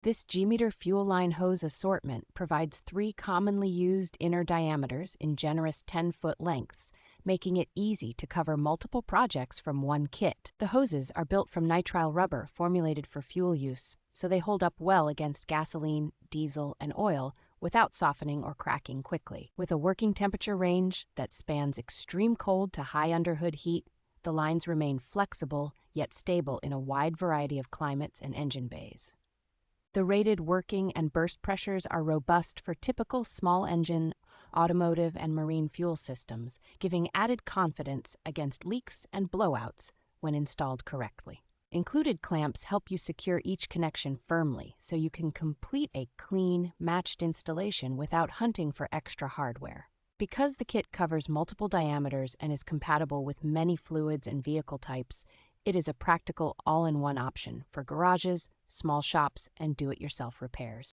This Jeemiter fuel line hose assortment provides three commonly used inner diameters in generous 10-foot lengths, making it easy to cover multiple projects from one kit. The hoses are built from nitrile rubber formulated for fuel use, so they hold up well against gasoline, diesel, and oil without softening or cracking quickly. With a working temperature range that spans extreme cold to high underhood heat, the lines remain flexible yet stable in a wide variety of climates and engine bays. The rated working and burst pressures are robust for typical small engine, automotive, and marine fuel systems, giving added confidence against leaks and blowouts when installed correctly. Included clamps help you secure each connection firmly so you can complete a clean, matched installation without hunting for extra hardware. Because the kit covers multiple diameters and is compatible with many fluids and vehicle types, it is a practical all-in-one option for garages, small shops, and do-it-yourself repairs.